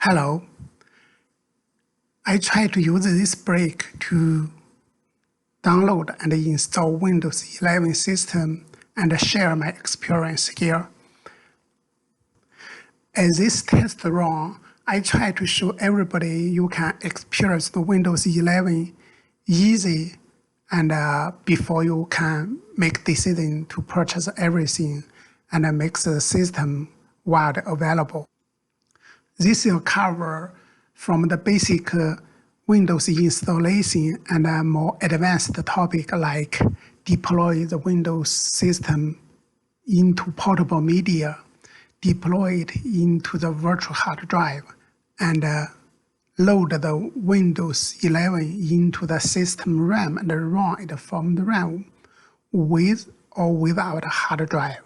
Hello. I try to use this break to download and install Windows 11 system and share my experience here. As this test run, I try to show everybody you can experience the Windows 11 easy and before you can make decision to purchase everything and make the system wide available. This will cover from the basic Windows installation and a more advanced topic like deploy the Windows system into portable media, deploy it into the virtual hard drive, and load the Windows 11 into the system RAM and run it from the RAM with or without a hard drive.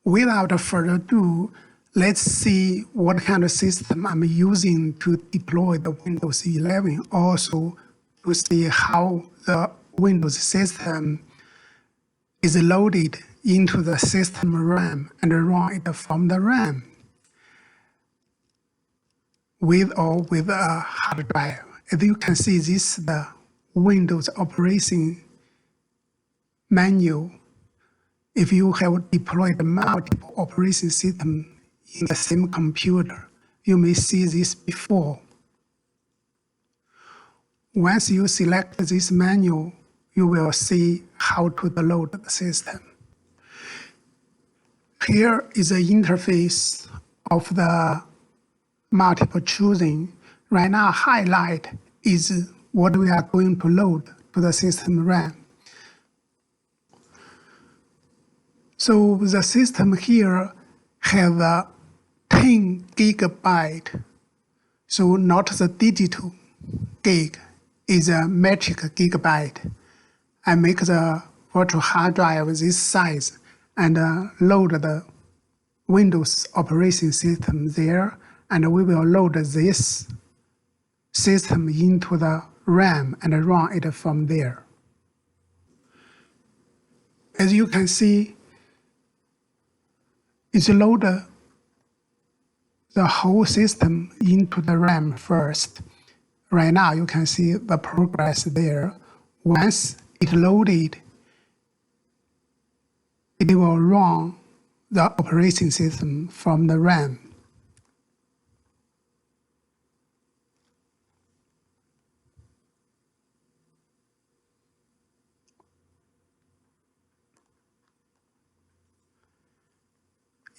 Without further ado, let's see what kind of system I'm using to deploy the Windows 11, also to see how the Windows system is loaded into the system RAM and run it from the RAM with or with a hard drive. As you can see, this is the Windows operating manual. If you have deployed multiple operating systems in the same computer, you may see this before. Once you select this menu, you will see how to load the system. Here is the interface of the multiple choosing. Right now, highlight is what we are going to load to the system RAM. So the system here have a 10 gigabyte, so not the digital gig, is a metric gigabyte. I make the virtual hard drive this size and load the Windows operating system there, and we will load this system into the RAM and run it from there. As you can see, it's loaded the whole system into the RAM first. Right now, you can see the progress there. Once it loaded, it will run the operating system from the RAM.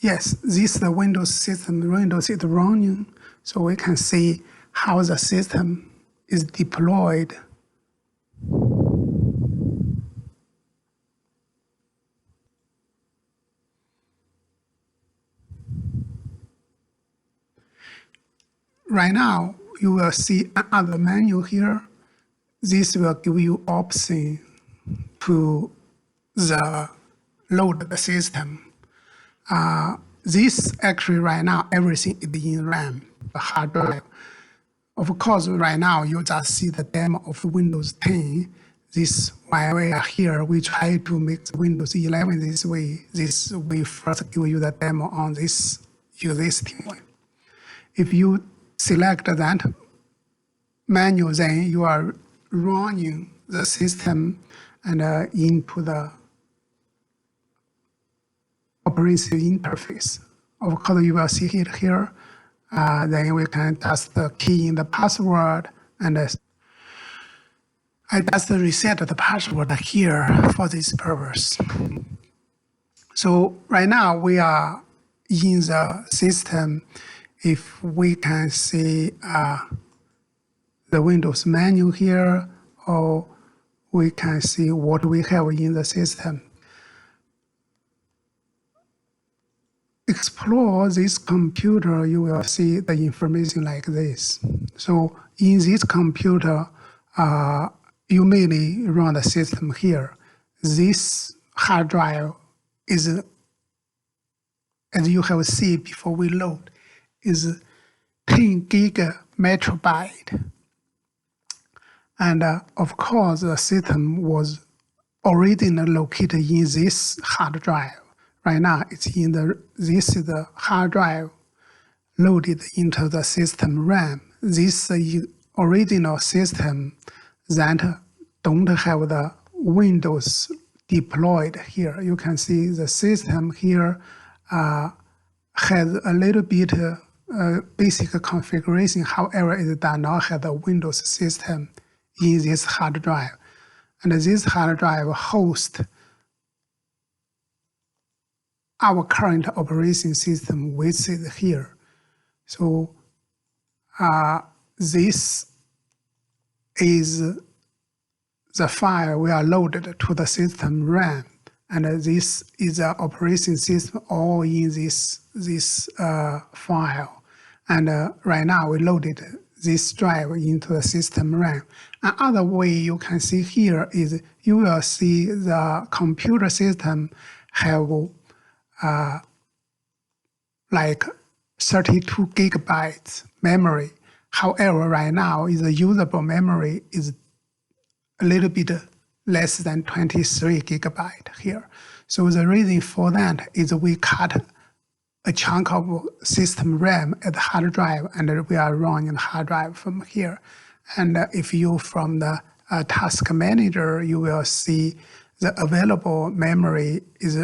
Yes, this is the Windows system. Windows is running, so we can see how the system is deployed. Right now, you will see another menu here. This will give you option to load the system. This actually right now, everything is in RAM, the hard drive. Of course, right now, you just see the demo of Windows 10. This, while we are here, we try to make the Windows 11 this way. This we first give you the demo on this existing one. If you select that menu, then you are running the system and into the operating interface. Of course, you will see it here. Then we can just key in the password, and I just reset the password here for this purpose. So right now we are in the system. If we can see the Windows menu here, or we can see what we have in the system. Explore this computer, you will see the information like this. So in this computer, you mainly run the system here. This hard drive is, as you have seen before we load, is 10 gigabyte. And of course, the system was originally located in this hard drive. Right now, it's in this is the hard drive loaded into the system RAM. This original system that don't have the Windows deployed here. You can see the system here has a little bit basic configuration. However, it does not have the Windows system in this hard drive. And this hard drive hosts our current operating system, which is here. So this is the file we are loaded to the system RAM, and this is the operating system all in this file. And right now we loaded this drive into the system RAM. Another way you can see here is you will see the computer system have like 32 gigabytes memory. However, right now the usable memory is a little bit less than 23 gigabyte here. So the reason for that is we cut a chunk of system RAM at the hard drive, and we are running the hard drive from here. And if you from the task manager, you will see the available memory is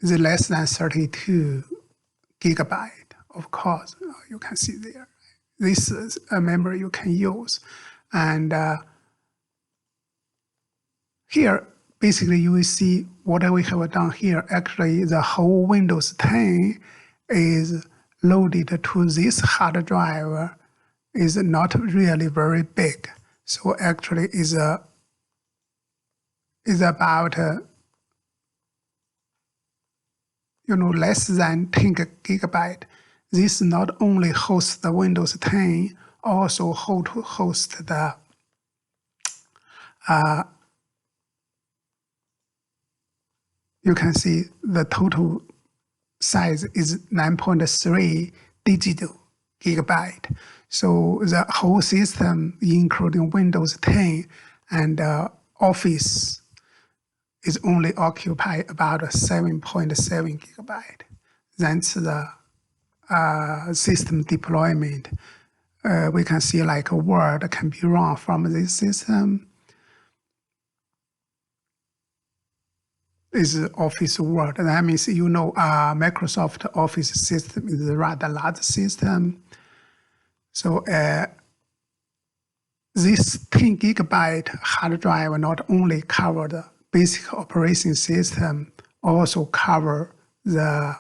less than 32 gigabyte. Of course, you can see there. This is a memory you can use. And here, basically, you will see what we have done here. Actually, the whole Windows 10 is loaded to this hard drive. Is not really very big. So actually, is about less than 10 gigabyte. This not only hosts the Windows 10, also hosts the you can see the total size is 9.3 digital gigabyte. So the whole system, including Windows 10 and Office, is only occupy about 7.7 gigabyte. That's the system deployment. We can see like a Word can be run from this system. Is Office Word. That means Microsoft Office system is a rather large system. So this 10 gigabyte hard drive not only cover the basic operating system, also cover the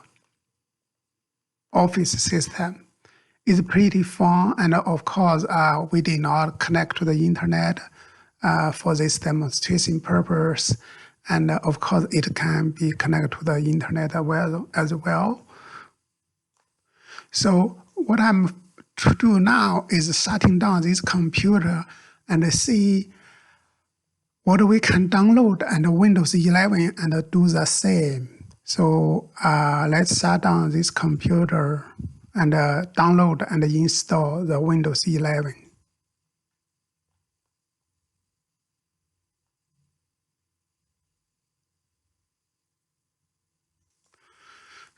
Office system. It's pretty fun, and of course, we did not connect to the internet for this demonstration purpose. And of course, it can be connected to the internet as well. So what I'm to do now is shutting down this computer and see what we can download and Windows 11 and do the same. So let's shut down this computer and download and install the Windows 11.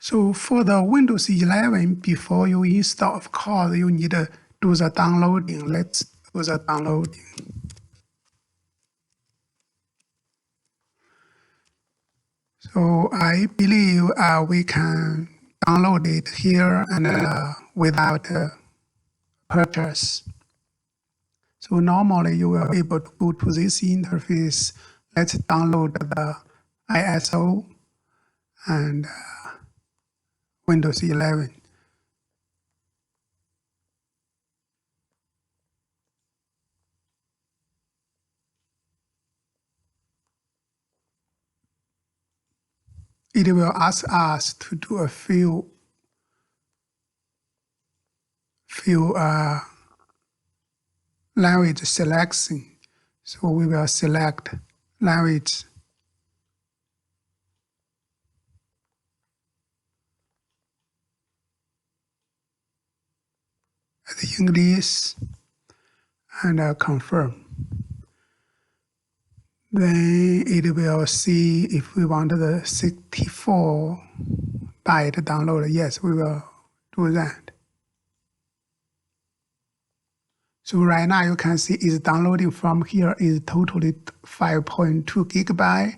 So for the Windows 11, before you install, of course, you need to do the downloading. Let's do the downloading. So I believe we can download it here and without purchase. So normally you will be able to go to this interface. Let's download the ISO and Windows 11. It will ask us to do a few language selection. So we will select language. The English and confirm. Then it will see if we want the 64 byte download. Yes, we will do that. So right now you can see it's downloading from here is totally 5.2 gigabyte,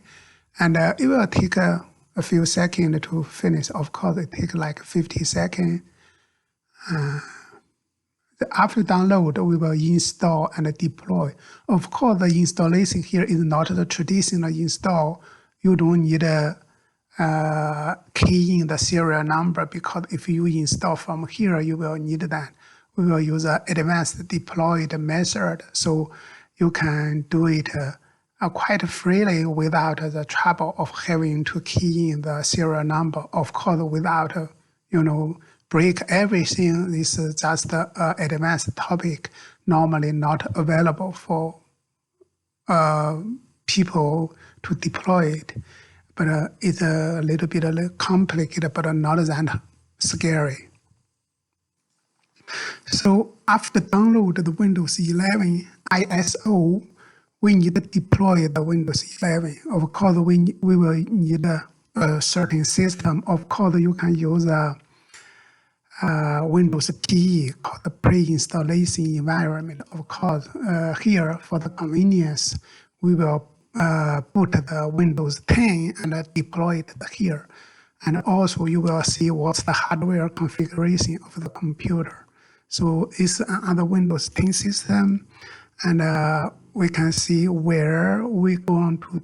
and it will take a few seconds to finish. Of course, it takes like 50 seconds. After download, we will install and deploy. Of course, the installation here is not the traditional install. You don't need a key in the serial number, because if you install from here, you will need that. We will use an advanced deployed method, so you can do it quite freely without the trouble of having to key in the serial number. Of course, without break everything. This is just an advanced topic, normally not available for people to deploy it. But it's a little bit complicated, but not that scary. So after download the Windows 11 ISO, we need to deploy the Windows 11. Of course, we will need a certain system. Of course, you can use a Windows PE called the pre-installation environment. Of course, here for the convenience, we will put the Windows 10 and deploy it here. And also you will see what's the hardware configuration of the computer. So it's another Windows 10 system, and we can see where we're going to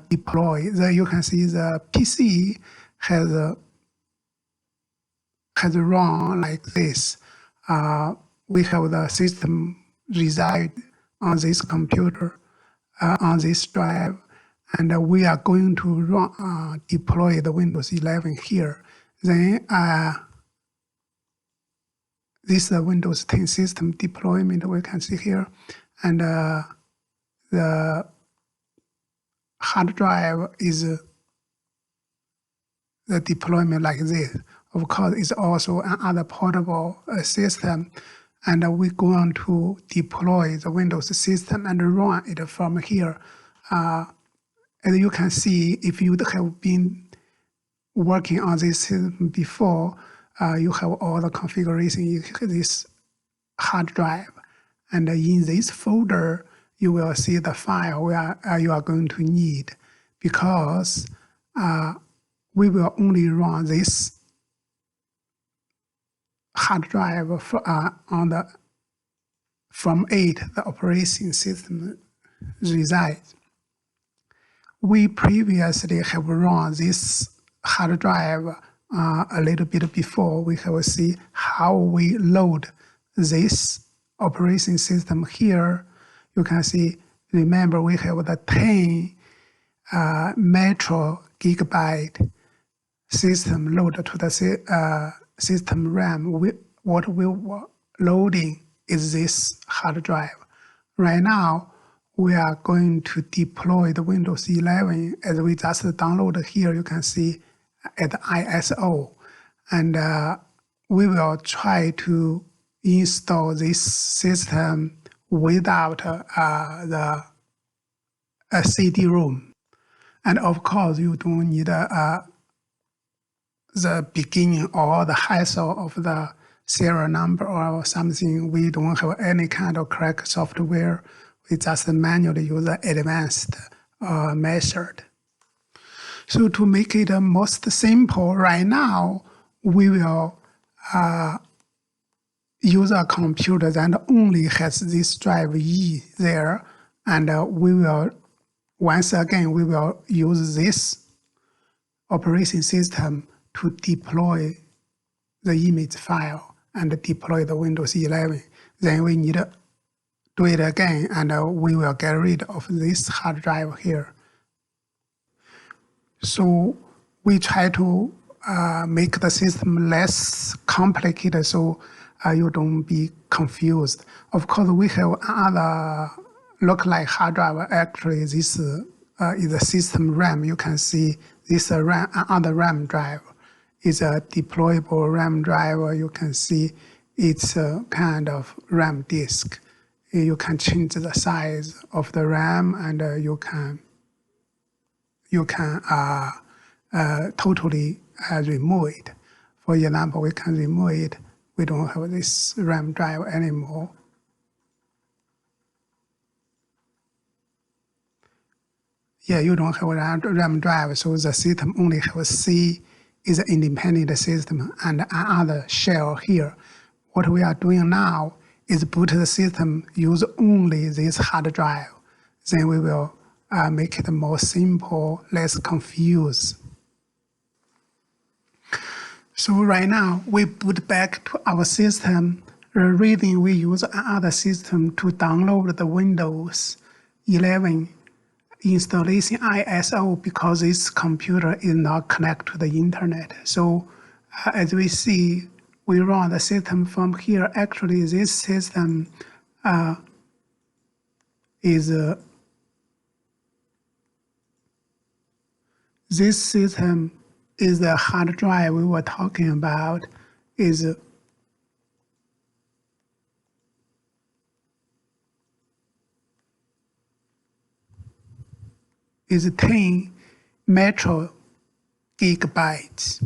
deploy. You can see the PC has run like this. We have the system reside on this computer, on this drive, and we are going to run, deploy the Windows 11 here. Then this is the Windows 10 system deployment we can see here, and the hard drive is the deployment like this. Of course, it's also another portable system, and we're going to deploy the Windows system and run it from here. As you can see, if you have been working on this system before, you have all the configuration in this hard drive. And in this folder, you will see the file you are going to need, because we will only run this hard drive from it, the operating system resides. We previously have run this hard drive a little bit before. We have see how we load this operating system here. You can see, remember we have the 10 metro gigabyte system loaded to the system RAM. What we were loading is this hard drive. Right now, we are going to deploy the Windows 11 as we just downloaded here. You can see at ISO, and we will try to install this system without the CD-ROM. And of course, you don't need the beginning or the hassle of the serial number or something. We don't have any kind of crack software. We just manually use the advanced method. So to make it most simple, right now, we will use a computer that only has this drive E there, and we will, once again, we will use this operating system to deploy the image file and deploy the Windows 11. Then we need to do it again, and we will get rid of this hard drive here. So we try to make the system less complicated, so you don't be confused. Of course, we have other look-like hard drive. Actually, this is a system RAM. You can see this other RAM drive is a deployable RAM drive. You can see it's a kind of RAM disk. You can change the size of the RAM, and you can totally remove it. For example, we can remove it. We don't have this RAM drive anymore. here you don't have a RAM drive, so the system only have C is an independent system and another shell here. What we are doing now is boot the system, use only this hard drive. Then we will make it more simple, less confused. So right now, we boot back to our system. The reason we use another system to download the Windows 11 installation ISO because this computer is not connected to the internet. So as we see, we run the system from here. Actually, this system is the hard drive we were talking about, is 10 metro gigabytes.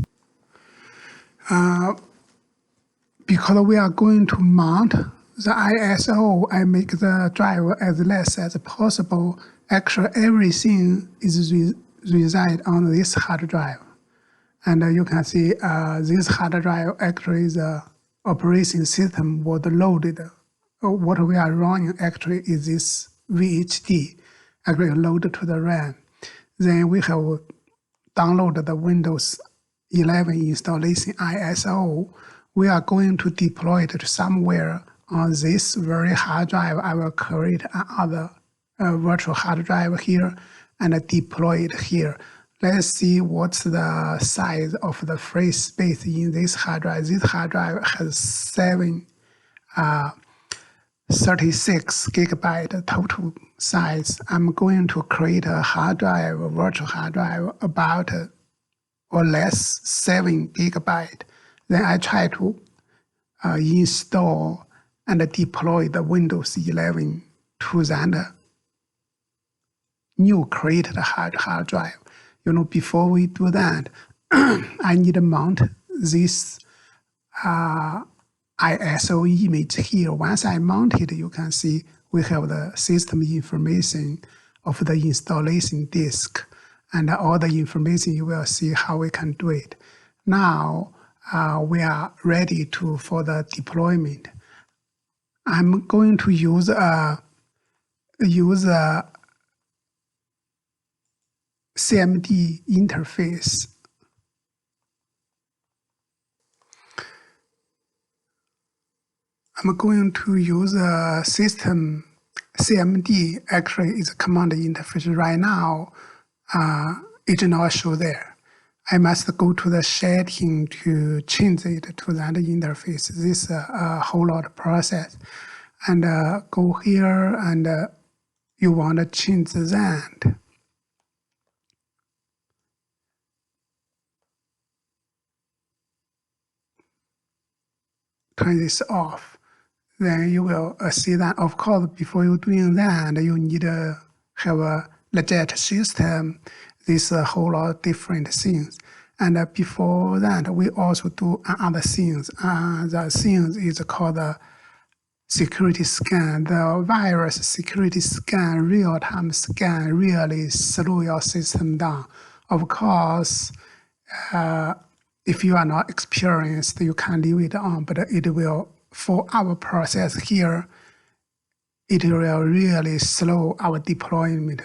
Because we are going to mount the ISO, I make the drive as less as possible. Actually, everything is reside on this hard drive. And you can see this hard drive actually the operating system was loaded. What we are running actually is this VHD, actually loaded to the RAM. Then we have downloaded the Windows 11 installation ISO. We are going to deploy it to somewhere on this very hard drive. I will create another virtual hard drive here and deploy it here. Let's see what's the size of the free space in this hard drive. This hard drive has 36 gigabyte total size. I'm going to create a hard drive, a virtual hard drive, about or less 7 gigabyte. Then I try to install and deploy the Windows 11 to that new created hard drive. Before we do that, I need to mount this ISO image here. Once I mount it, you can see we have the system information of the installation disk and all the information. You will see how we can do it. Now we are ready for the deployment. I'm going to use a CMD interface. I'm going to use a system CMD. Actually, it's a command interface right now. It's not show there. I must go to the setting to change it to that interface. This is a whole lot of process. And go here and you want to change that. Turn this off. Then you will see that, of course, before you doing that, you need to have a legit system. This is a whole lot of different things. And before that, we also do other things. The things is called the security scan. The virus security scan, real-time scan, really slow your system down. Of course, if you are not experienced, you can leave it on, but it will, for our process here, it will really slow our deployment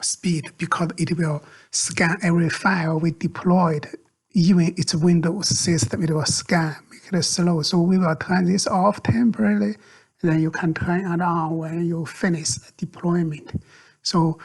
speed because it will scan every file we deployed. Even its Windows system, it will scan, make it slow. So we will turn this off temporarily, then you can turn it on when you finish the deployment. So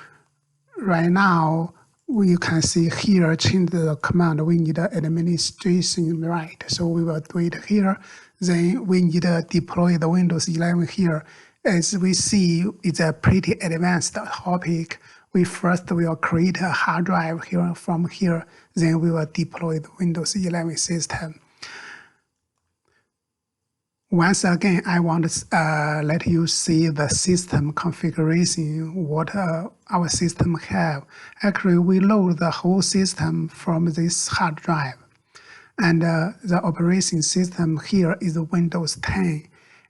right now, you can see here, change the command. We need administration right. So we will do it here. Then we need to deploy the Windows 11 here. As we see, it's a pretty advanced topic. We first will create a hard drive here from here. Then we will deploy the Windows 11 system. Once again, I want to let you see the system configuration, what our system have. Actually, we load the whole system from this hard drive. And the operating system here is Windows 10.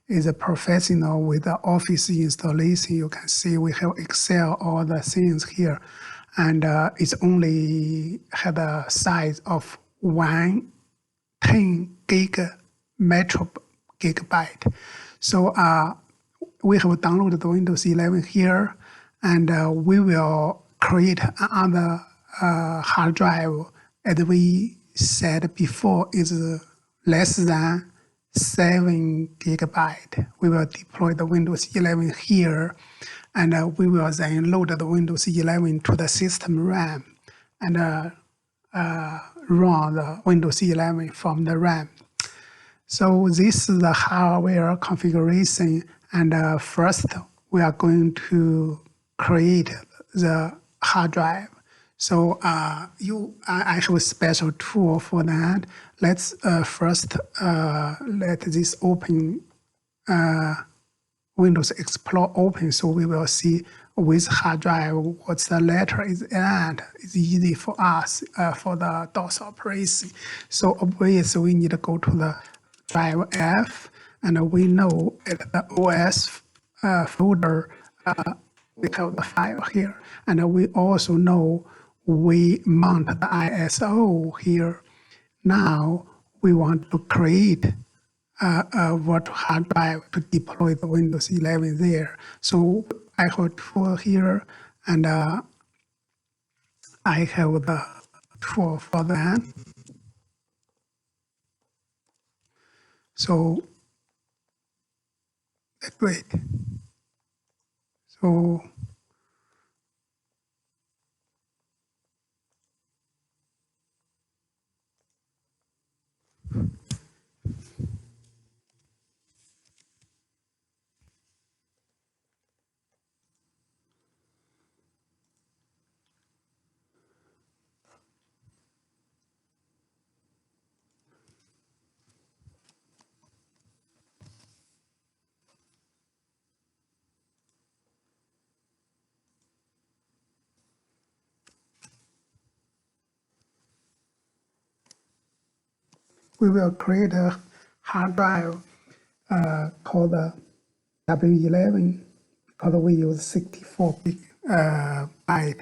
is a professional with the Office installation. You can see we have Excel, all the things here. And it's only had a size of 110 metro gigabyte. So we have downloaded the Windows 11 here, and we will create another hard drive, as we said before, is less than 7 gigabyte. We will deploy the Windows 11 here, and we will then load the Windows 11 to the system RAM and run the Windows 11 from the RAM. So this is the hardware configuration, and first we are going to create the hard drive. So I have a special tool for that. Let's first let this open Windows Explorer open, so we will see with hard drive what's the letter is at. It's easy for us for the DOS operation. So obviously we need to go to the drive F, and we know at the OS folder we have the file here, and we also know we mount the ISO here. Now we want to create a virtual hard drive to deploy the Windows 11 there. So I have a tool here, and I have the tool for that. So great. So we will create a hard drive called the W11 because we use 64 byte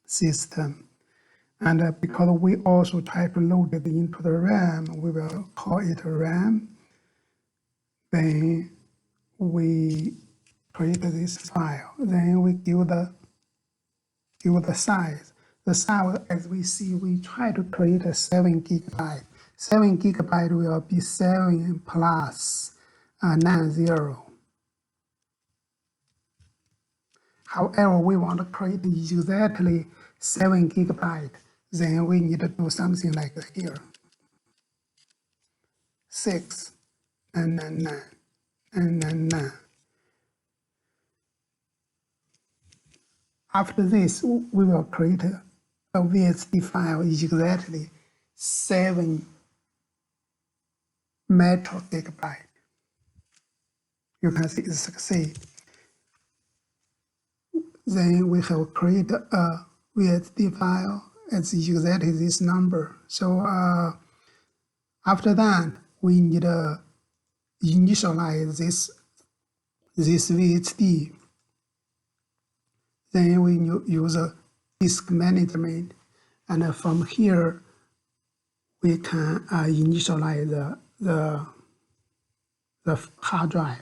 system. And because we also try to load it into the RAM, we will call it RAM. Then we create this file. Then we give the size. The size, as we see, we try to create a 7 gigabyte. 7 gigabyte will be 7 plus 90. However, we want to create exactly 7 gigabyte. Then we need to do something like here. 6 and then 9 and then 9. After this, we will create a VHD file exactly 7 metro gigabyte. You can see it succeed. Then we have created a VHD file as exactly this number. So after that, we need to initialize this VHD. Then we use a disk management, and from here we can initialize the hard drive.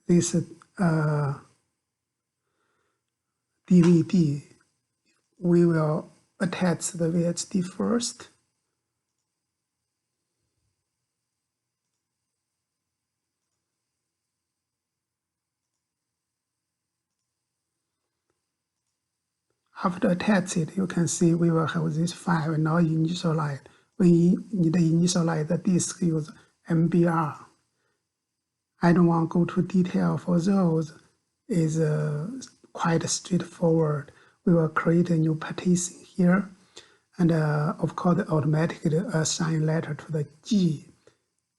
This DVD, we will attach the VHD first. After attach it, you can see we will have this file now initialized. We need to initialize the disk use MBR. I don't want to go to detail for those. It's quite straightforward. We will create a new partition here, and of course automatically assign letter to the G.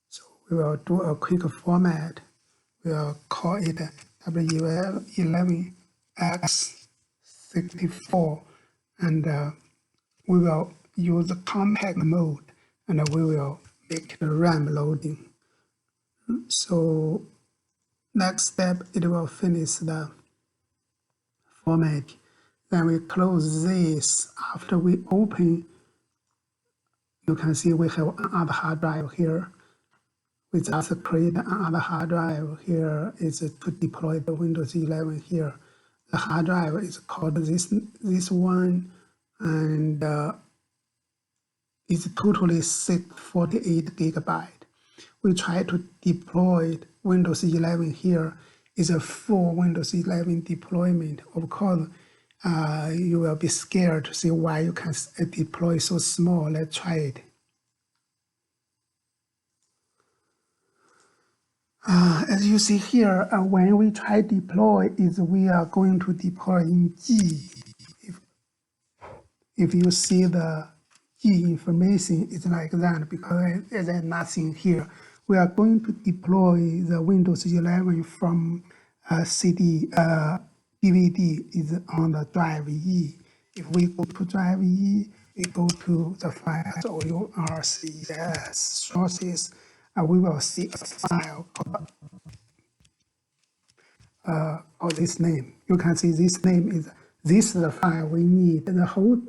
So we will do a quick format. We will call it W11X64, and we will use the compact mode, and we will make the RAM loading. So next step, it will finish the format. Then we close this. After we open, you can see we have another hard drive here. We just create another hard drive here is to deploy the Windows 11 here. The hard drive is called this one, and it's totally 48 gigabyte. We try to deploy Windows 11 here. Is a full Windows 11 deployment. Of course, you will be scared to see why you can deploy so small. Let's try it. As you see here, when we try deploy, we are going to deploy in G. If you see the G information, it's like that because there's nothing here. We are going to deploy the Windows 11 from CD DVD is on the drive E. If we go to drive E, we go to the files OURCS sources, we will see a file of this name. You can see this name is the file we need. The whole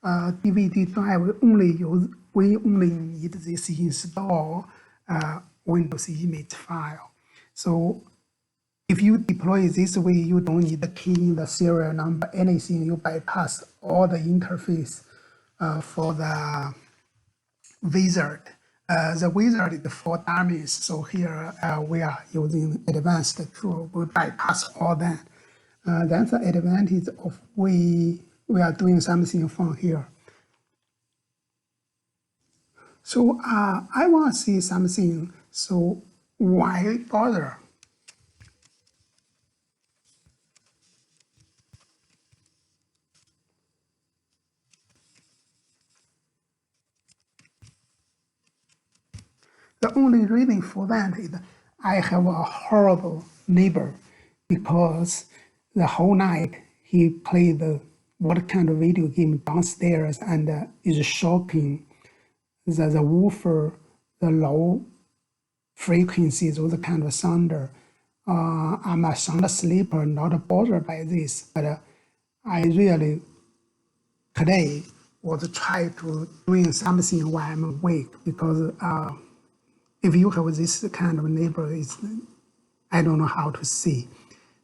DVD drive we only need this install Windows image file. So if you deploy this way, you don't need the key in the serial number, anything. You bypass all the interface for the wizard. The wizard is for dummies, so here we are using advanced tool. We bypass all that. That's the advantage of we are doing something fun here. So I want to see something, so why bother? The only reason for that is I have a horrible neighbor because the whole night he played what kind of video game downstairs and is shocking. The woofer, the low frequencies, those kind of sounder. I'm a sound sleeper, not bothered by this, but I really today was try to doing something while I'm awake because if you have this kind of neighbor, I don't know how to see.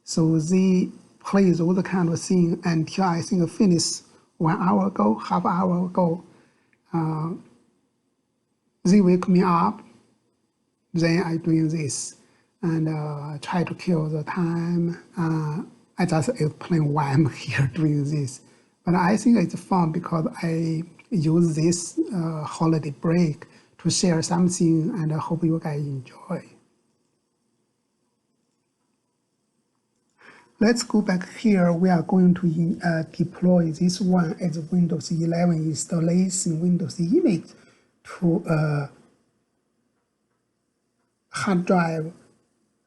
So they play those kind of thing until I think finished 1 hour ago, half hour ago. They wake me up, then I doing this and try to kill the time. I just explain why I'm here doing this. But I think it's fun because I use this holiday break to share something, and I hope you guys enjoy. Let's go back here. We are going to deploy this one as Windows 11 installation Windows image to hard drive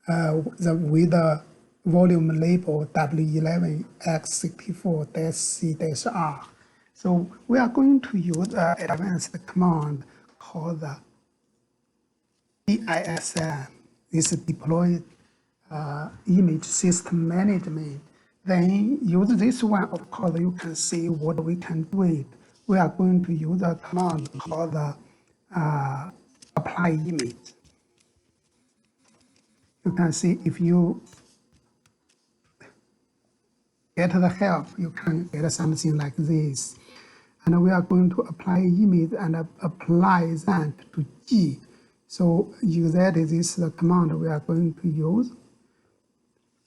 with the volume label W11X64-C-R. So we are going to use an advanced command called the DISM. This is deployed image system management. Then use this one, of course, you can see what we can do it. We are going to use a command called the apply image. You can see if you get the help, you can get something like this. And we are going to apply image and apply that to G. So this is the command we are going to use.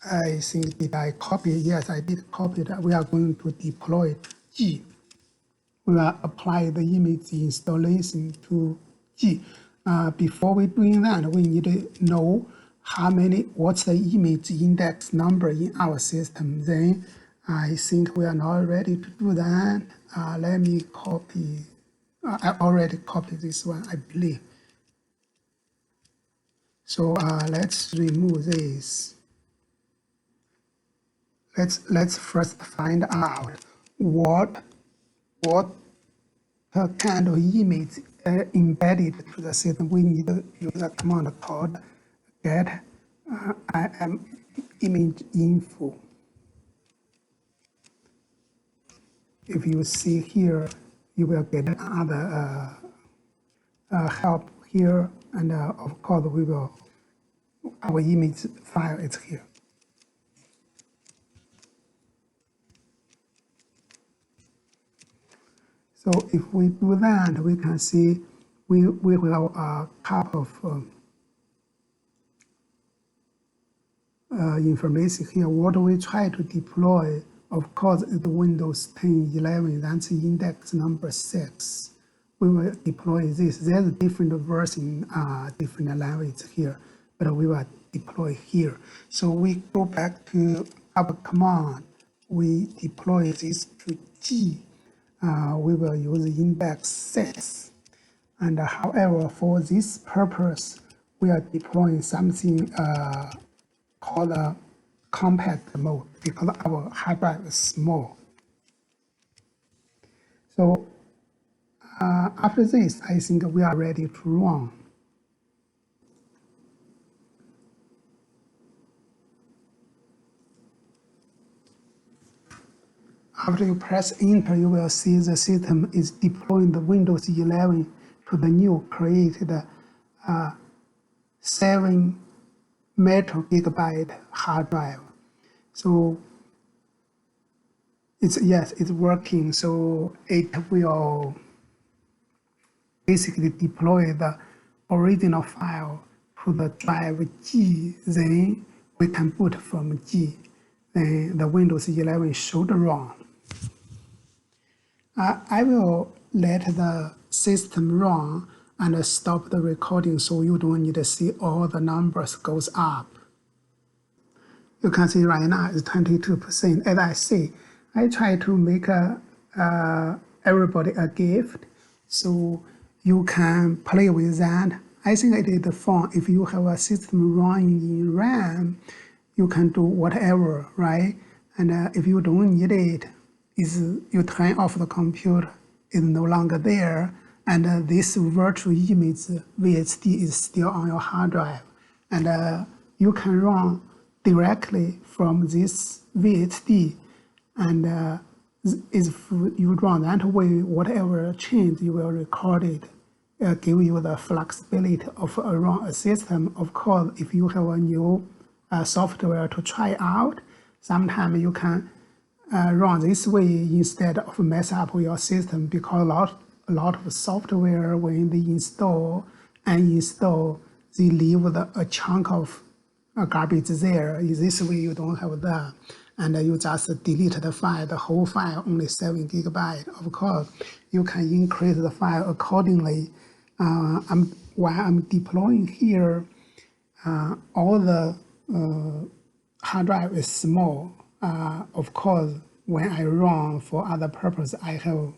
I think, did I copy? Yes, I did copy that. We are going to deploy G. We will apply the image installation to G. Before we doing that, we need to know what's the image index number in our system. Then I think we are not ready to do that. Let me copy. I already copied this one, I believe. So let's remove this. Let's first find out what kind of image embedded to the system, we need to use a command called get im image info. If you see here, you will get another help here, and of course we will, our image file is here. So if we do that, we can see we will have a couple of information here. What we try to deploy, of course, is Windows 10, 11, that's index number 6. We will deploy this. There's different version, different language here, but we will deploy here. So we go back to our command. We deploy this to G. We will use index 6. And however, for this purpose, we are deploying something called a compact mode because our hard drive is small. So after this, I think we are ready to run. After you press enter, you will see the system is deploying the Windows 11 to the new created 7 metal gigabyte hard drive. So it's working. So it will basically deploy the original file to the drive G. Then we can boot from G. Then the Windows 11 should run. I will let the system run and stop the recording so you don't need to see all the numbers goes up. You can see right now it's 22%. As I say, I try to make everybody a gift so you can play with that. I think it is fun. If you have a system running in RAM, you can do whatever, right? And if you don't need it, you turn off the computer, it's no longer there, and this virtual image VHD is still on your hard drive. And you can run directly from this VHD, and if you run that way, whatever change you will record it, give you the flexibility of run a system. Of course, if you have a new software to try out, sometimes you can run this way instead of mess up your system, because a lot of software, when they install and uninstall, they leave a chunk of garbage there. In this way, you don't have that, and you just delete the file, the whole file, only 7 gigabytes. Of course, you can increase the file accordingly. While I'm deploying here, all the hard drive is small. Of course, when I run for other purpose, I have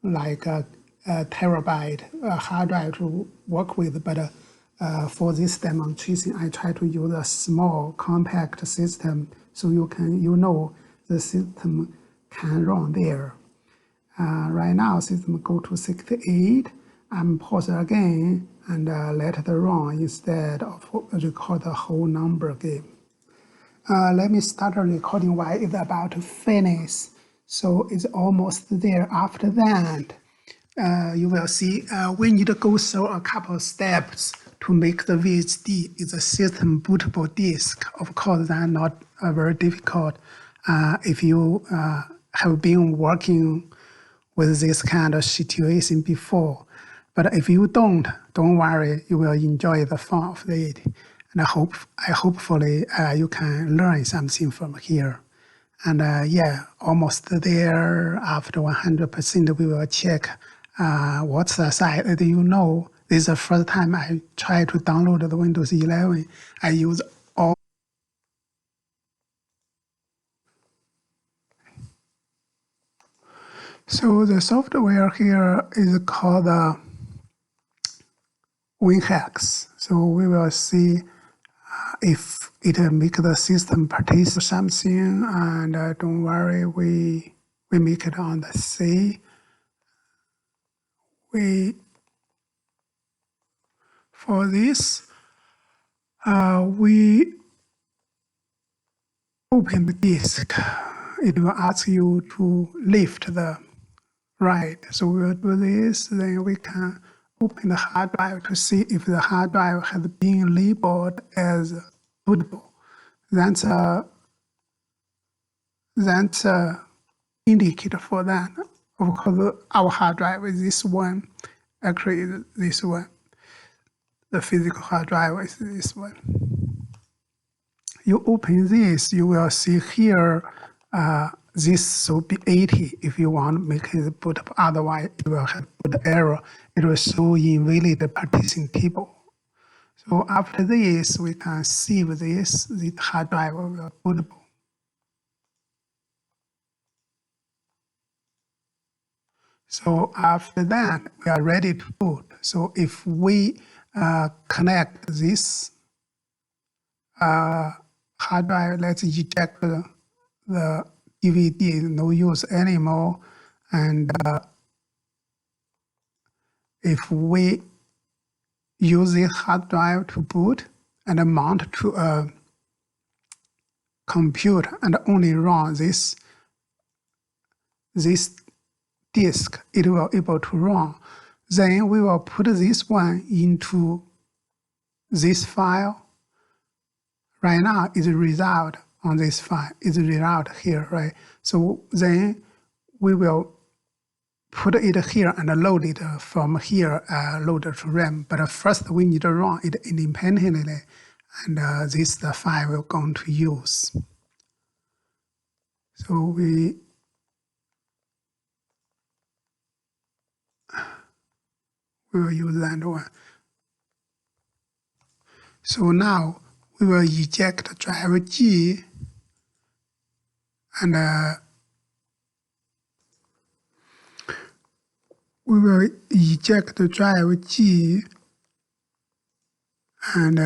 like a terabyte hard drive to work with. But for this demonstration, I try to use a small compact system so you know the system can run there. Right now, system go to 68. I'm pause again and let it run instead of record the whole number again. Let me start a recording while it's about to finish. So it's almost there. After that, you will see we need to go through a couple of steps to make the VHD is a system bootable disk. Of course, that's not very difficult if you have been working with this kind of situation before. But if you don't worry, you will enjoy the fun of it. And hopefully you can learn something from here. And yeah, almost there. After 100%, we will check what's the size. As you know, this is the first time I try to download the Windows 11. I use all. So the software here is called WinHex. So we will see if it make the system partition something, and don't worry, we make it on the C. We For this, we open the disk. It will ask you to lift the right. So we will do this, then we can open the hard drive to see if the hard drive has been labeled as bootable. That's a indicator for that. Of course, our hard drive is this one. Actually, is this one. The physical hard drive is this one. You open this, you will see here, this should be 80 if you want to make it bootable. Otherwise, it will have boot error. It will show invalid partition table. So after this, we can save this. The hard drive will be bootable. So after that, we are ready to boot. So if we connect this hard drive, let's eject the DVD, no use anymore. And if we use this hard drive to boot and mount to a computer and only run this disk, it will be able to run. Then we will put this one into this file. Right now, it's a result on this file. It's a result here, right? So then we will put it here and load it from here, load it to RAM. But first, we need to run it independently, and this is the file we're going to use. So we will use that one. So now we will eject drive G, and we will eject the drive G, and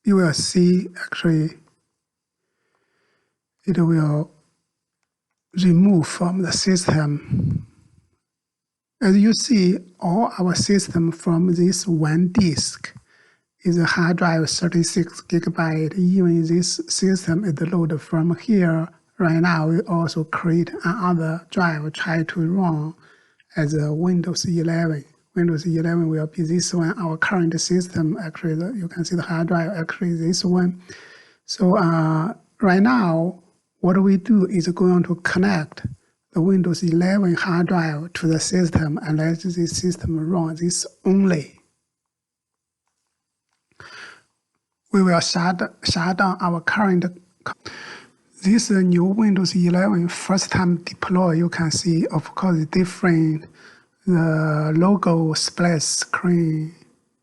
you will see actually it will remove from the system. As you see, all our system from this one disk is a hard drive 36 gigabyte. Even this system is loaded from here. Right now, we also create another drive, try to run as a Windows 11. Windows 11 will be this one, our current system. Actually, you can see the hard drive, actually this one. So right now, what we do is going to connect the Windows 11 hard drive to the system and let the system run this only. We will shut down our current. This new Windows 11 first time deploy, you can see, of course, different. The logo splash screen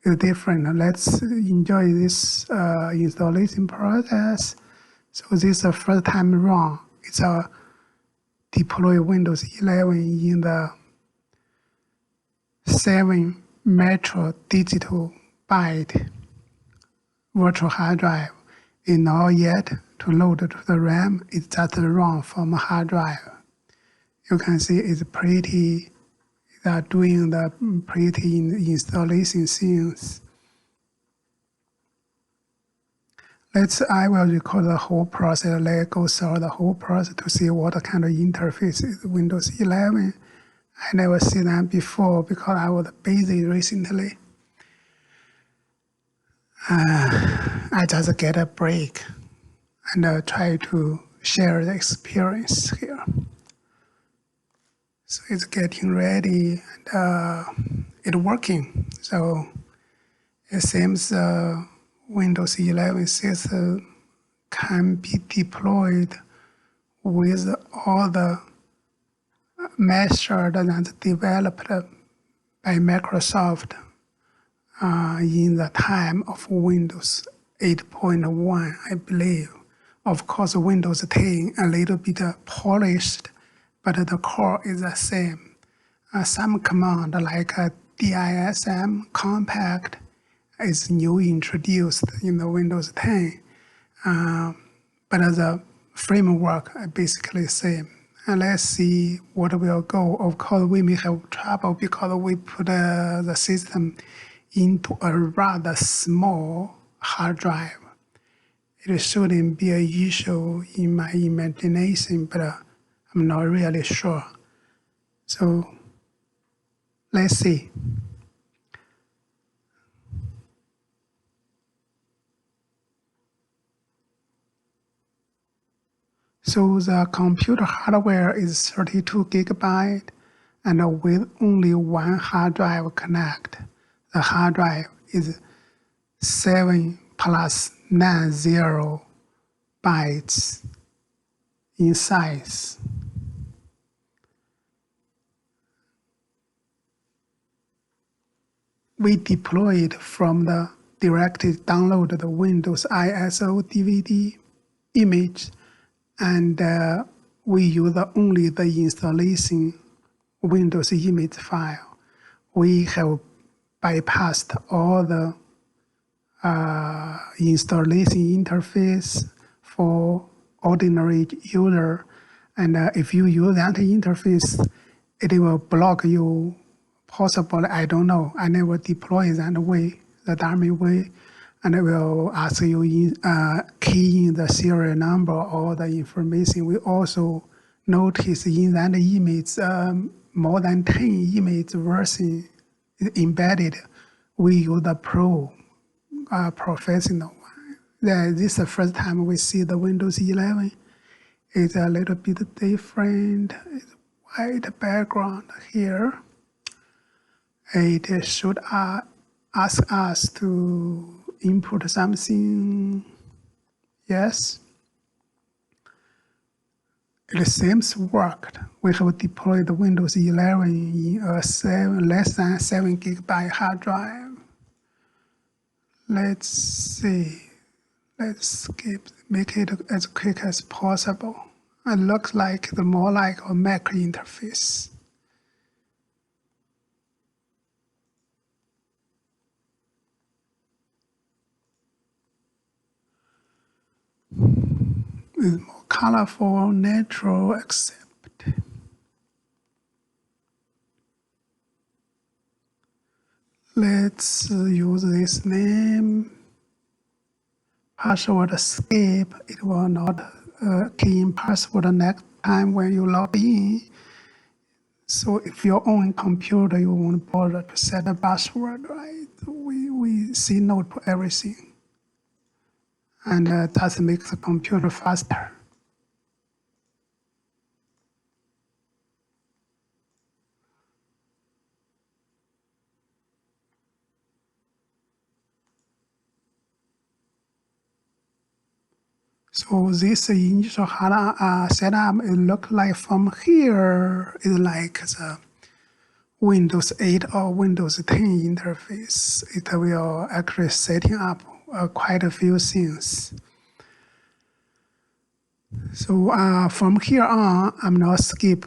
is different. Let's enjoy this installation process. So this is the first time run. It's a deploy Windows 11 in the 7 Metro digital byte virtual hard drive. It's not yet to load to the RAM. It's just run from a hard drive. You can see it's pretty. They are doing the pretty installation things. I will record the whole process. Let's go through the whole process to see what kind of interface is Windows 11. I never seen that before because I was busy recently. I just get a break and try to share the experience here. So it's getting ready and it's working. So it seems Windows 11 system can be deployed with all the methods that's developed by Microsoft in the time of Windows 8.1, I believe. Of course, Windows 10 a little bit polished, but the core is the same. Some command like DISM compact is new introduced in the Windows 10, but the framework is basically the same. And let's see what will go. Of course, we may have trouble because we put the system into a rather small hard drive. It shouldn't be an issue in my imagination, but I'm not really sure. So let's see. So the computer hardware is 32 gigabyte, and with only one hard drive connect. The hard drive is 7 plus 90 bytes in size. We deployed from the directly download the Windows ISO DVD image, and we use only the installation Windows image file. We have bypassed all the installation interface for ordinary user, and if you use that interface, it will block you. Possibly, I don't know. I never deploy that way, the dummy way, and it will ask you key in the serial number or the information. We also notice in that image more than 10 image version embedded. We use the professional one. This is the first time we see the Windows 11. It's a little bit different. It's white background here. It should ask us to input something. Yes. It seems worked. We have deployed Windows 11 in a less than 7 gigabyte hard drive. Let's see. Let's skip, make it as quick as possible. It looks like more like a Mac interface. It's more colorful, natural, except let's use this name. Password skip. It will not key in password next time when you log in. So if your own computer, you won't bother to set a password, right? We say no to everything. And that makes the computer faster. So this initial setup, it looks like from here is like the Windows 8 or Windows 10 interface. It will actually setting up quite a few things. So from here on, I'm not skip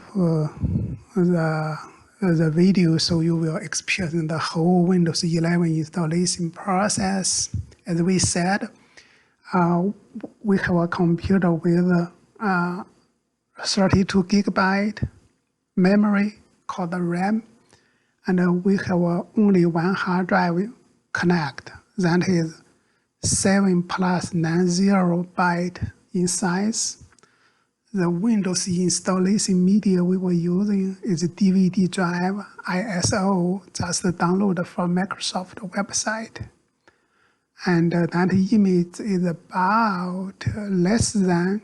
the video, so you will experience the whole Windows 11 installation process. As we said, we have a computer with 32 gigabyte memory called the RAM, and we have only one hard drive connect. That is 7 plus 90 byte in size. The Windows installation media we were using is a DVD drive, ISO, just downloaded from Microsoft website. And that image is about less than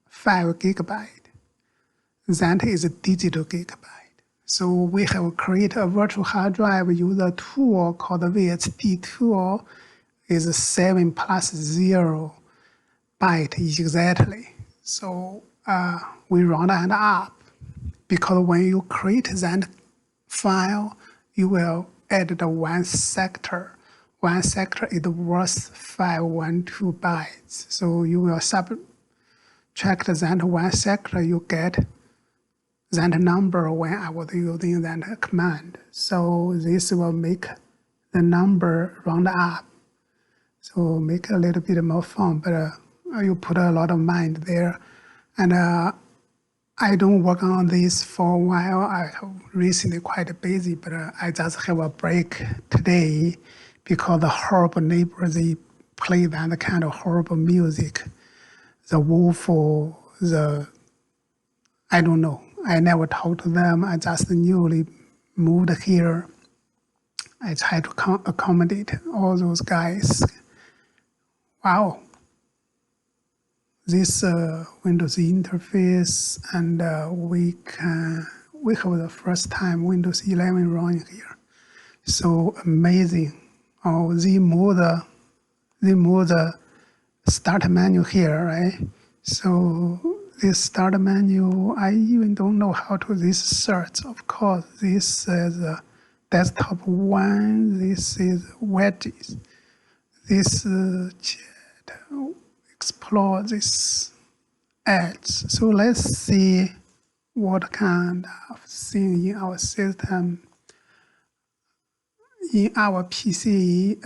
5 gigabyte. That is a digital gigabyte. So we have created a virtual hard drive using a tool called the VHD tool. Is 7 plus 0 byte exactly. So we run that up, because when you create that file, you will add the one sector. One sector is worth 512 bytes. So you will subtract that one sector, you get that number when I was using that command. So this will make the number round up. So make it a little bit more fun, but you put a lot of mind there. And I don't work on this for a while. I have recently quite busy, but I just have a break today because the horrible neighbors, they play that kind of horrible music. The wolf, I don't know. I never talked to them. I just newly moved here. I try to accommodate all those guys. Wow. This Windows interface, and we have the first time Windows 11 running here. So amazing. Oh, they move the start menu here, right? So this start menu, I even don't know how to this search. Of course, this is desktop one. This is wedges. This chat, explore this ads. So let's see what kind of thing in our system. In our PC,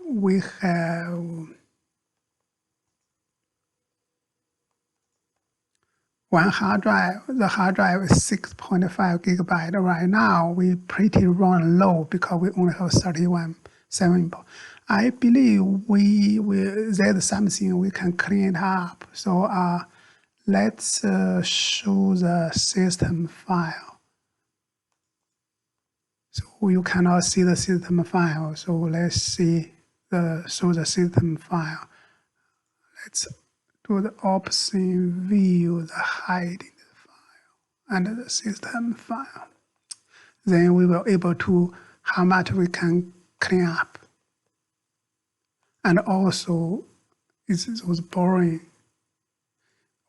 we have one hard drive. The hard drive is 6.5 gigabyte. Right now, we pretty run low because we only have 31.7. I believe there's something we can clean it up. So let's show the system file. So you cannot see the system file. So let's show the system file. Let's do the option view the hiding the file and the system file. Then we will able to how much we can clean up. And also, it was boring.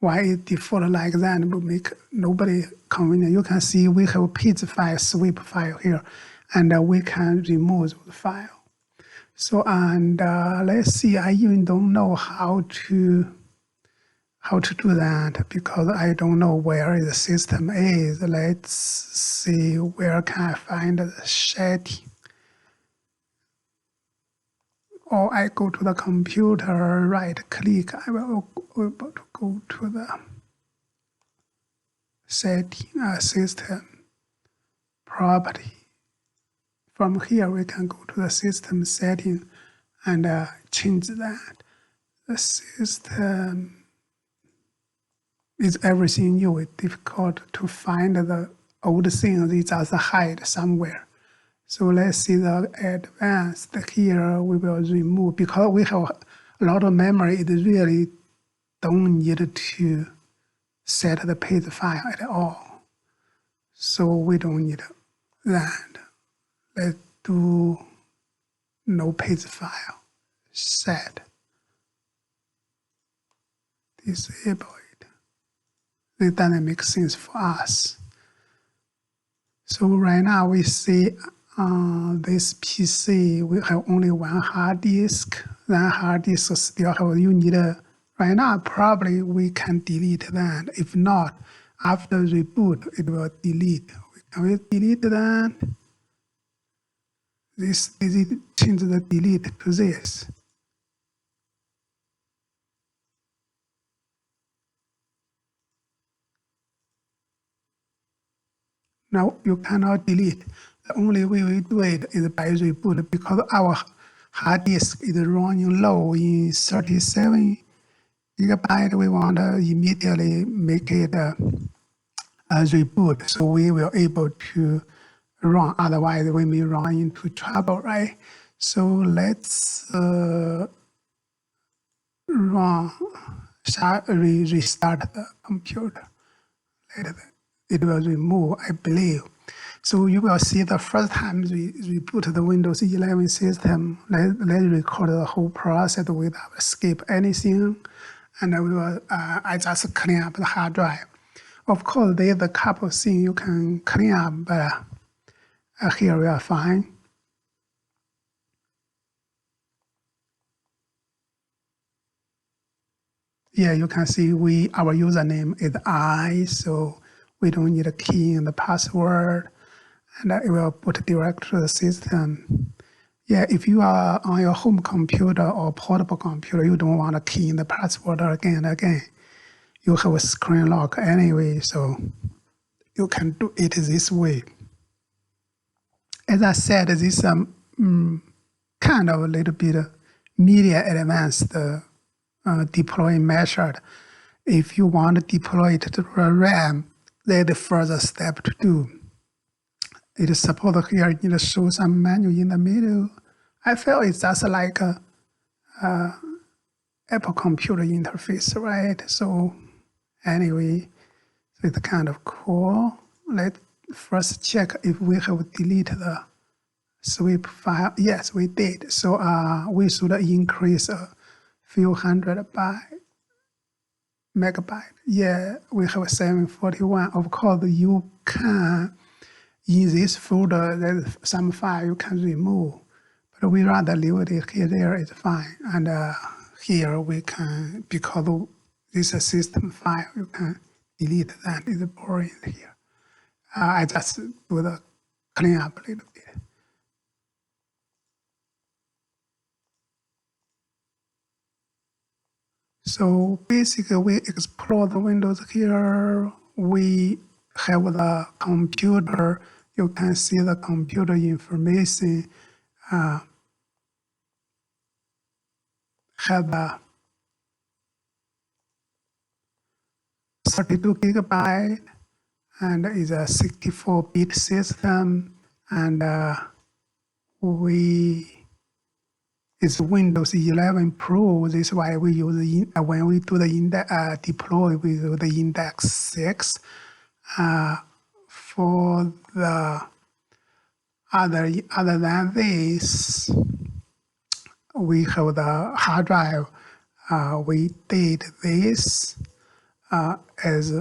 Why it default like that will make nobody convenient. You can see we have page file, sweep file here, and we can remove the file. So, and let's see, I even don't know how to do that because I don't know where the system is. Let's see, where can I find the setting? Or I go to the computer, right click, I will be able to go to the setting, system, property. From here, we can go to the system setting and change that. The system is everything new. It's difficult to find the old things. It just hide somewhere. So let's see the advanced. Here we will remove, because we have a lot of memory, it really don't need to set the page file at all. So we don't need that. Let's do no page file, set, disable it. This doesn't make sense for us. So right now we see this PC, we have only one hard disk. That hard disk still have, you need right now probably we can delete that. If not, after reboot, it will delete. Can we delete that? This change the delete to this. Now you cannot delete. The only way we do it is by reboot, because our hard disk is running low in 37 gigabyte. We want to immediately make it a reboot, so we will able to run. Otherwise, we may run into trouble, right? So let's restart the computer. Later, it will remove, I believe. So you will see the first time we reboot the Windows 11 system. Let's record the whole process without skip anything, and we will. I just clean up the hard drive. Of course, there's a couple of things you can clean up, but here we are fine. Yeah, you can see our username is I, so we don't need a key in the password, and it will put direct to the system. Yeah, if you are on your home computer or portable computer, you don't want to key in the password again and again. You have a screen lock anyway, so you can do it this way. As I said, this kind of a little bit media advanced deploying method. If you want to deploy it to the RAM, there's a further step to do. It is supposed here, you need to show some menu in the middle. I feel it's just like a Apple computer interface, right? So anyway, so it's kind of cool. Let's first check if we have deleted the sweep file. Yes, we did. So we should increase a few hundred megabyte. Yeah, we have 741. Of course, you can, in this folder, there's some file you can remove, but we rather leave it here, there is fine. And here we can, because this is a system file, you can delete that, it's boring here. I just do the clean up a little bit. So basically, we explore the windows here. We have the computer. You can see the computer information. Have a 32 gigabyte, and is a 64-bit system. And it's Windows 11 Pro. This is why we use when we do the deploy, we use the index 6. For the other than this, we have the hard drive. We did this as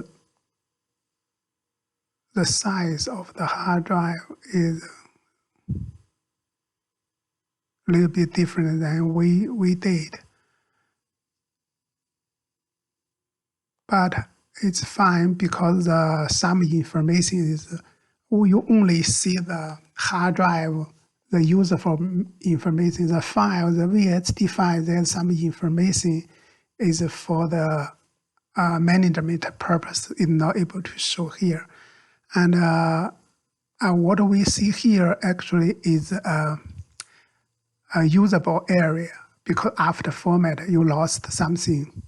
the size of the hard drive is a little bit different than we did. But it's fine because some information is, you only see the hard drive, the user for information, the file, the VHD file, there's some information is for the management purpose, is not able to show here. And what we see here actually is a usable area, because after format, you lost something.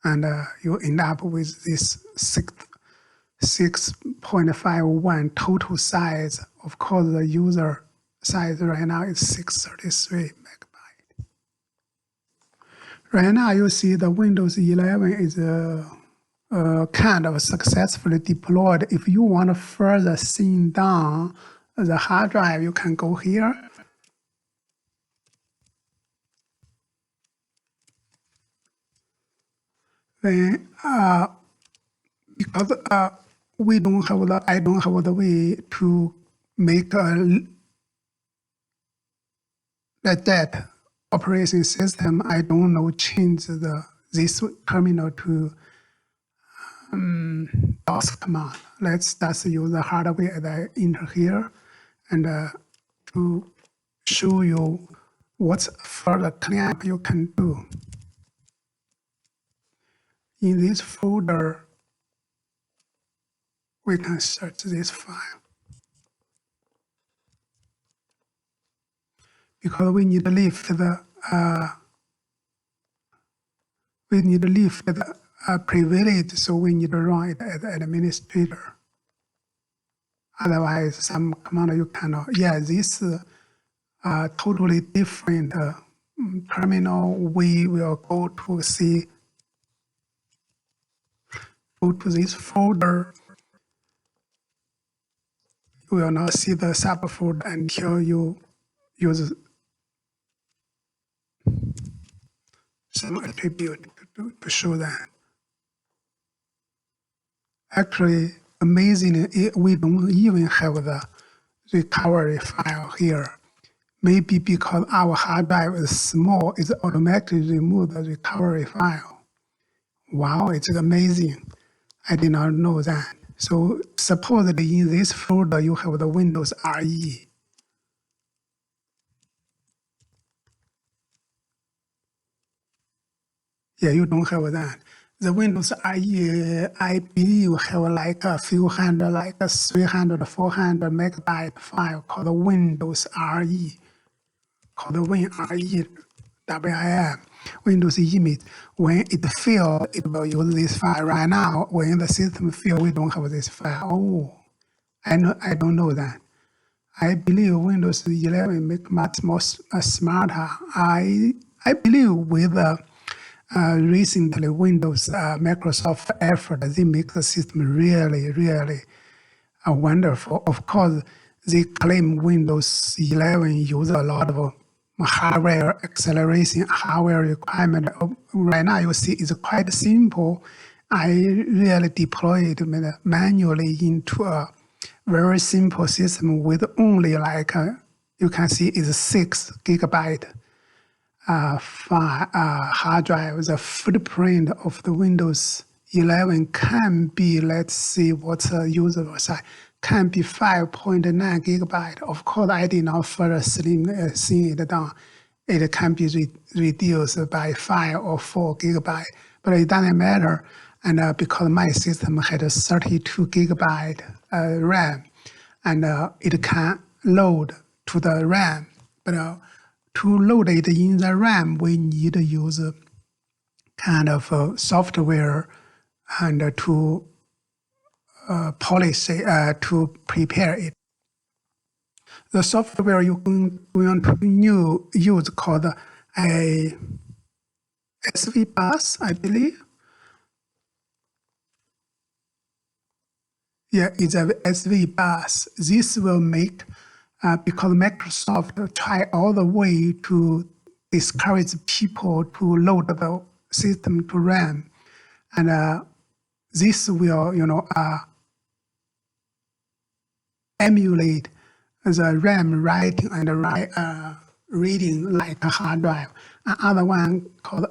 And you end up with this 6.51 total size. Of course, the user size right now is 633 megabyte. Right now, you see the Windows 11 is kind of successfully deployed. If you want to further thin down the hard drive, you can go here. Then, because we don't have the, I don't have the way to make that operating system. I don't know change this terminal to DOS command. Let's just use the hardware that I enter here, and to show you what's further cleanup you can do. In this folder, we can search this file. Because we need to lift the privilege, so we need to run it as administrator. Otherwise, some command you cannot. Yeah, this totally different terminal. We will go to see. Go to this folder. You will not see the subfolder until you use some attribute to show that. Actually, amazingly, we don't even have the recovery file here. Maybe because our hard drive is small, it automatically removes the recovery file. Wow, it's amazing. I did not know that. So supposedly in this folder, you have the Windows RE. Yeah, you don't have that. The Windows RE, I believe, have like a few hundred, like a 300, 400 megabyte file called Windows RE. called WIM, Windows image. When it fails, it will use this file. Right now, when the system fails, we don't have this file. Oh, I don't know that. I believe Windows 11 make much more smarter. I believe with recently Windows Microsoft effort, they make the system really, really wonderful. Of course, they claim Windows 11 use a lot of hardware acceleration, hardware requirement. Right now, you see it's quite simple. I really deployed manually into a very simple system with only you can see it's 6 gigabyte hard drive. The footprint of the Windows 11 can be, let's see what's the user side, can be 5.9 gigabyte. Of course, I did not further slim it down. It can be reduced by 5 or 4 gigabyte, but it doesn't matter. And because my system had a 32 gigabyte RAM, and it can load to the RAM. But to load it in the RAM, we need to use a kind of software and to polish it, to prepare it. The software you're going to use called a SV bus, I believe. Yeah, it's a SV bus. This will make, because Microsoft try all the way to discourage people to load the system to RAM. And this will, emulate the RAM writing and reading like a hard drive. Another one called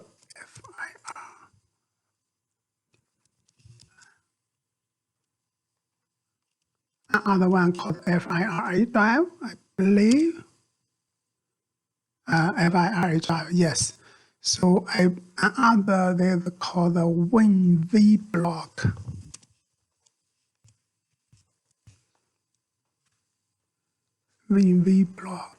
FIRA drive, I believe. FIRA drive, yes. So another they're called the WIMBoot. WIMBoot.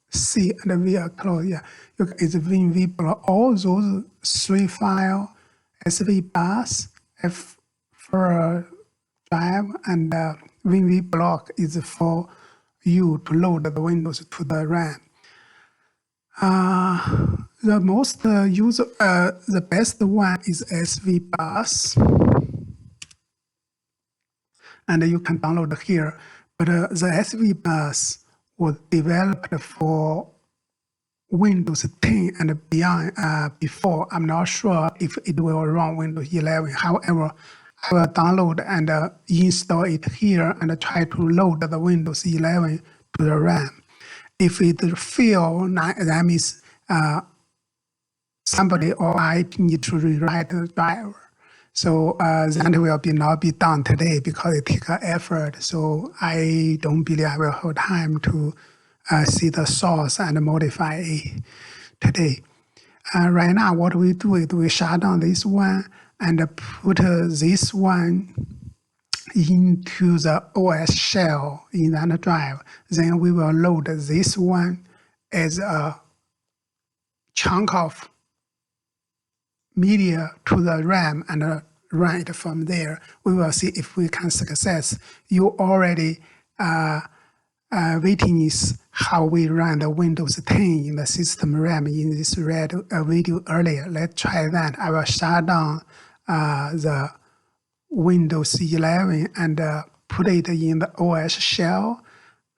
C and V are close, yeah. It's WIMBoot. All those 3 files, SV bus, F for drive, and WIMBoot is for you to load the Windows to the RAM. The most the best one is SV bus, and you can download here. But the SV bus was developed for Windows 10 and beyond before. I'm not sure if it will run Windows 11. However, I will download and install it here and try to load the Windows 11 to the RAM. If it fails, that means somebody or I need to rewrite the driver. So that will not be done today because it takes effort. So I don't believe I will have time to see the source and modify it today. Right now, what we do is we shut down this one and put this one into the OS shell in that drive. Then we will load this one as a chunk of media to the RAM and run it from there. We will see if we can success. You already witness how we run the Windows 10 in the system RAM in this red video earlier. Let's try that. I will shut down the Windows 11 and put it in the OS shell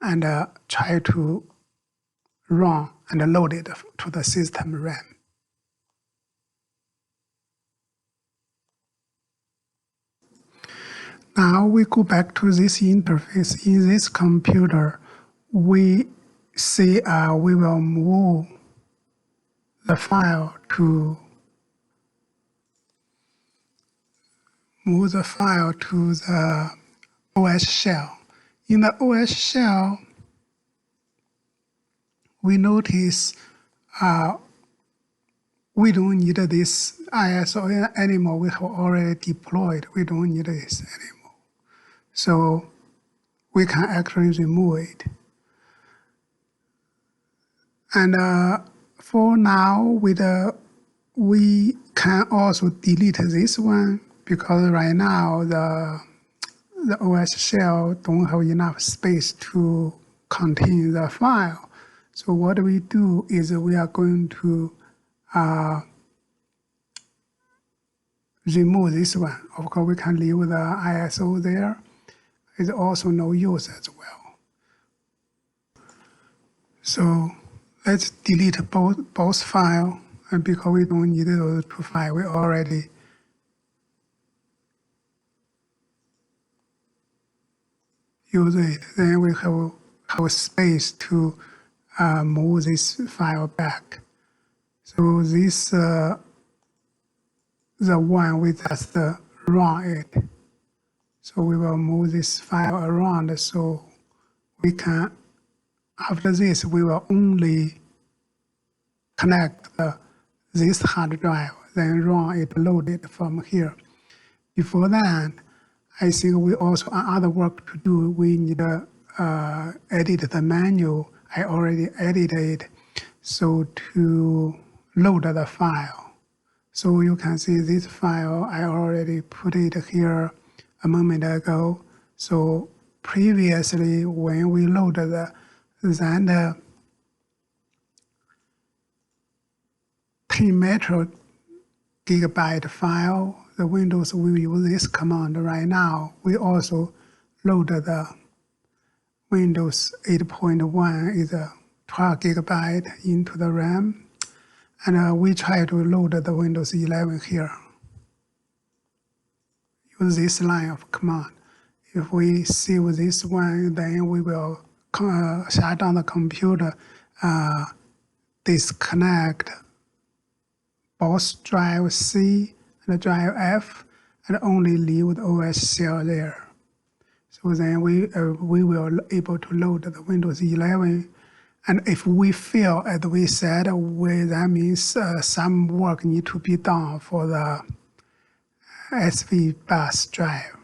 and try to run and load it to the system RAM. Now we go back to this interface. In this computer, we see we will move the file to the OS shell. In the OS shell, we notice we don't need this ISO anymore. We have already deployed. We don't need this anymore. So we can actually remove it. And for now, we can also delete this one because right now the OS shell don't have enough space to contain the file. So what we do is we are going to remove this one. Of course, we can leave the ISO there. It's also no use as well. So let's delete both files, and because we don't need those two files, we already use it. Then we have space to move this file back. So this the one we just run it. So we will move this file around so we can, after this, we will only connect this hard drive, then run it, load it from here. Before that, I think we also have other work to do. We need to edit the menu. I already edited so to load the file. So you can see this file, I already put it here a moment ago. So previously, when we loaded that 10 gigabyte file, the Windows will use this command right now. We also loaded the Windows 8.1 is a 12 gigabyte into the RAM. And we try to load the Windows 11 here. Use this line of command. If we save this one, then we will shut down the computer, disconnect both drive C and drive F, and only leave the OS shell there. So then we will able to load the Windows 11. And if we fail, as we said, that means some work need to be done for the SV bus drive.